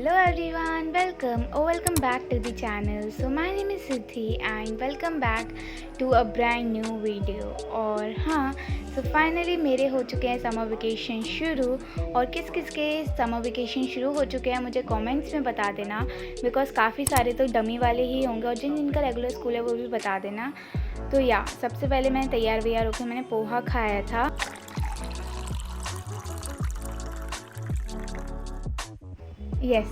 Hello everyone, welcome back to the channel. So my name is Siddhi and welcome back to a brand new video. और हाँ, so finally मेरे हो चुके हैं summer vacation शुरू। और किस किस के समर वेकेशन शुरू हो चुके हैं मुझे कमेंट्स में बता देना, बिकॉज़ काफ़ी सारे तो डमी वाले ही होंगे और जिनका रेगुलर स्कूल है वो भी बता देना। तो सबसे पहले मैं तैयार वैयार होकर मैंने पोहा खाया था।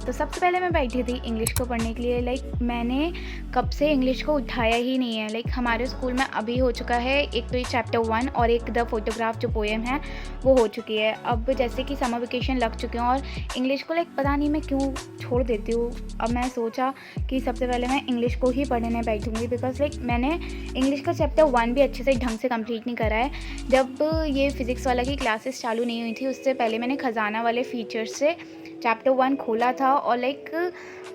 तो सबसे पहले मैं बैठी थी इंग्लिश को पढ़ने के लिए। मैंने कब से इंग्लिश को उठाया ही नहीं है। हमारे स्कूल में अभी हो चुका है, एक तो ये चैप्टर 1 और एक द फोटोग्राफ जो पोएम है वो हो चुकी है। अब जैसे कि समर वेकेशन लग चुके हैं और इंग्लिश को पता नहीं मैं क्यों छोड़ देती हूँ। अब मैं सोचा कि सबसे पहले मैं इंग्लिश को ही पढ़ने बैठूँगी, बिकॉज मैंने इंग्लिश का चैप्टर 1 भी अच्छे से ढंग से कंप्लीट नहीं करा है। जब ये फ़िज़िक्स वाला की क्लासेस चालू नहीं हुई थी उससे पहले मैंने ख़जाना वाले फीचर्स से चैप्टर 1 खोला था और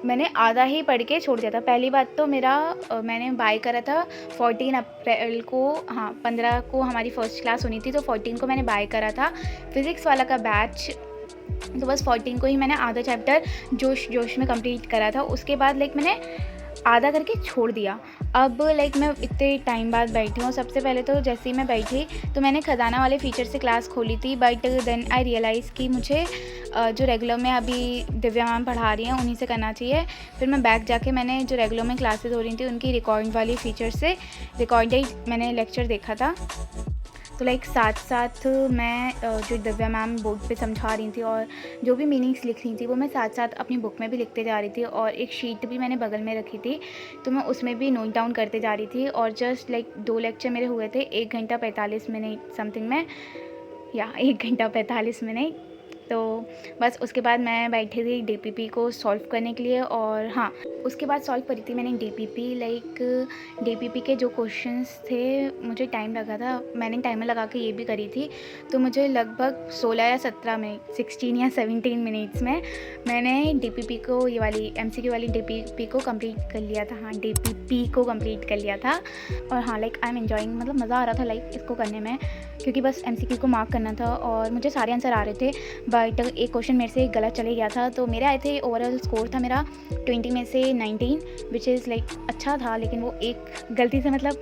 मैंने आधा ही पढ़ के छोड़ दिया था। पहली बात तो मैंने बाय करा था 14 अप्रैल को, 15 को हमारी फ़र्स्ट क्लास होनी थी, तो 14 को मैंने बाय करा था फ़िज़िक्स वाला का बैच। तो बस 14 को ही मैंने आधा चैप्टर जोश जोश में कंप्लीट करा था। उसके बाद मैंने आधा करके छोड़ दिया। अब मैं इतने टाइम बाद बैठी हूँ। सबसे पहले तो जैसे ही मैं बैठी तो मैंने ख़जाना वाले फ़ीचर से क्लास खोली थी, बट देन आई रियलाइज़ कि मुझे जो रेगुलर में अभी दिव्या मैम पढ़ा रही हैं उन्हीं से करना चाहिए। फिर मैं बैक जाके मैंने जो रेगुलर में क्लासेस हो रही थी उनकी रिकॉर्ड वाली फ़ीचर से रिकॉर्डेड मैंने लेक्चर देखा था। तो साथ साथ मैं जो दिव्या मैम बोर्ड पे समझा रही थी और जो भी मीनिंग्स लिख रही थी वो मैं साथ साथ अपनी बुक में भी लिखते जा रही थी, और एक शीट भी मैंने बगल में रखी थी तो मैं उसमें भी नोट डाउन करते जा रही थी। और जस्ट 2 लेक्चर मेरे हुए थे 1 घंटा 45 मिनट समथिंग में, 1 घंटा 45 मिनट। तो बस उसके बाद मैं बैठी थी डीपीपी को सॉल्व करने के लिए। और उसके बाद सॉल्व करी थी मैंने डीपीपी। डीपीपी के जो क्वेश्चंस थे मुझे टाइम लगा था, मैंने टाइमर लगा के ये भी करी थी, तो मुझे लगभग 16 या 17 मिनट 16 या 17 मिनट्स में मैंने डीपीपी को, ये वाली एमसीक्यू वाली डीपीपी को कंप्लीट कर लिया था। डीपीपी को कंप्लीट कर लिया था। और आई एम एंजॉइंग, मतलब मज़ा आ रहा था इसको करने में, क्योंकि बस एमसीक्यू को मार्क करना था और मुझे सारे आंसर आ रहे थे। बट एक क्वेश्चन मेरे से गलत चले गया था, तो मेरे आए थे, ओवरऑल स्कोर था मेरा 20 में से 19, विच इज़ अच्छा था, लेकिन वो एक गलती से, मतलब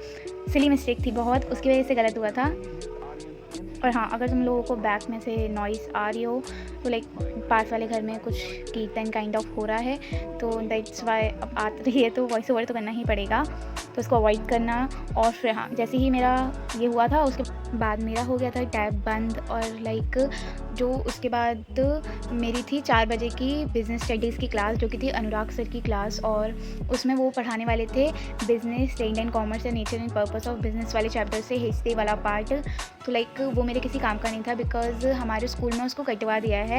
सिली मिस्टेक थी बहुत, उसकी वजह से गलत हुआ था। और अगर तुम लोगों को बैक में से नॉइज़ आ रही हो तो पास वाले घर में कुछ कीर्तन काइंड ऑफ हो रहा है, तो दैट्स वाई अब आ रही है, तो वॉइस ओवर तो करना ही पड़ेगा, तो उसको अवॉइड करना। और फिर जैसे ही मेरा ये हुआ था उसके बाद मेरा हो गया था टैब बंद। और जो उसके बाद मेरी थी 4 बजे की बिज़नेस स्टडीज़ की क्लास, जो कि थी अनुराग सर की क्लास, और उसमें वो पढ़ाने वाले थे business, trade and commerce and nature and purpose of business वाले चैप्टर से हिस्ट्री वाला पार्ट। तो वो मेरे किसी काम का नहीं था, बिकॉज़ हमारे स्कूल में उसको कटवा दिया है।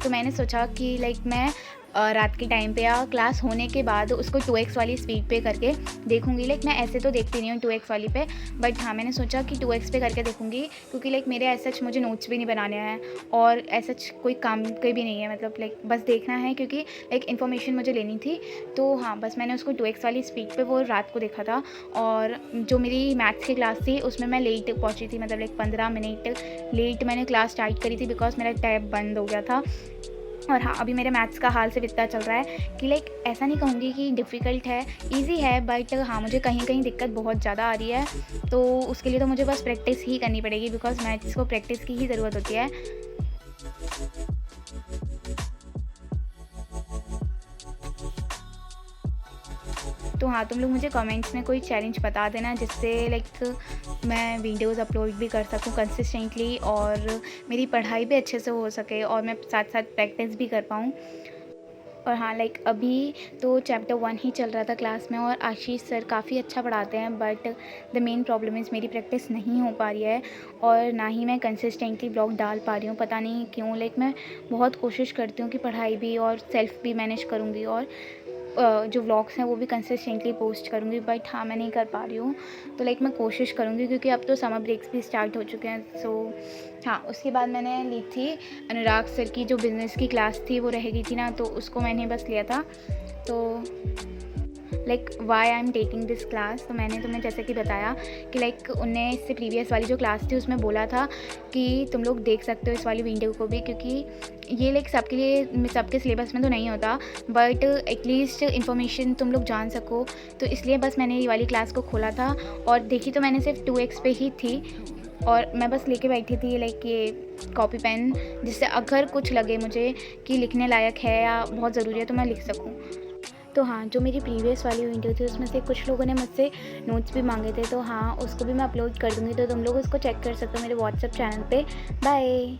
तो मैंने सोचा कि मैं रात के टाइम पे या क्लास होने के बाद उसको 2x वाली स्पीड पे करके देखूँगी। मैं ऐसे तो देखती नहीं हूँ 2x वाली पे, बट मैंने सोचा कि 2x पे करके देखूँगी, क्योंकि मेरे ऐसा मुझे नोट्स भी नहीं बनाने हैं और ऐसा कोई काम कोई भी नहीं है, मतलब बस देखना है, क्योंकि इन्फॉर्मेशन मुझे लेनी थी। तो बस मैंने उसको 2x वाली स्पीड पे वो रात को देखा था। और जो मेरी मैथ्स की क्लास थी उसमें मैं लेट पहुँची थी, मतलब 15 मिनट लेट मैंने क्लास स्टार्ट करी थी, बिकॉज मेरा टैब बंद हो गया था। और अभी मेरे मैथ्स का हाल सिर्फ इतना चल रहा है कि ऐसा नहीं कहूँगी कि डिफ़िकल्ट है, इजी है, बट मुझे कहीं कहीं दिक्कत बहुत ज़्यादा आ रही है। तो उसके लिए तो मुझे बस प्रैक्टिस ही करनी पड़ेगी, बिकॉज मैथ्स को प्रैक्टिस की ही ज़रूरत होती है। तो तुम लोग मुझे कमेंट्स में कोई चैलेंज बता देना, जिससे मैं वीडियोस अपलोड भी कर सकूं कंसिस्टेंटली और मेरी पढ़ाई भी अच्छे से हो सके और मैं साथ साथ प्रैक्टिस भी कर पाऊँ। और अभी तो चैप्टर 1 ही चल रहा था क्लास में, और आशीष सर काफ़ी अच्छा पढ़ाते हैं, but the main problem is मेरी प्रैक्टिस नहीं हो पा रही है और ना ही मैं कंसिस्टेंटली ब्लॉग डाल पा रही हूँ, पता नहीं क्यों। मैं बहुत कोशिश करती हूँ कि पढ़ाई भी और सेल्फ भी मैनेज करूँगी और जो व्लॉग्स हैं वो भी कंसिस्टेंटली पोस्ट करूँगी, बट मैं नहीं कर पा रही हूँ। तो मैं कोशिश करूँगी, क्योंकि अब तो समर ब्रेक्स भी स्टार्ट हो चुके हैं। सो उसके बाद मैंने ली थी अनुराग सर की जो बिज़नेस की क्लास थी, वो रह गई थी ना, तो उसको मैंने बस लिया था। तो why I am taking this class, तो मैंने तुम्हें जैसे कि बताया कि उनने इससे प्रीवियस वाली जो क्लास थी उसमें बोला था कि तुम लोग देख सकते हो इस वाली वीडियो को भी, क्योंकि ये लाइक सबके लिए सबके सिलेबस में तो नहीं होता, बट एटलीस्ट इन्फॉर्मेशन तुम लोग जान सको, तो इसलिए बस मैंने ये वाली क्लास को खोला था। और देखी तो मैंने सिर्फ 2x पे ही थी, और मैं बस लेके बैठी थी लाइक ये कॉपी पेन, जिससे अगर कुछ लगे मुझे कि लिखने लायक है या बहुत ज़रूरी है तो मैं लिख सकूँ। तो हाँ, जो मेरी प्रीवियस वाली वीडियो थी उसमें से कुछ लोगों ने मुझसे नोट्स भी मांगे थे, तो हाँ उसको भी मैं अपलोड कर दूँगी, तो तुम लोग उसको चेक कर सकते हो मेरे व्हाट्सएप चैनल पे। बाय।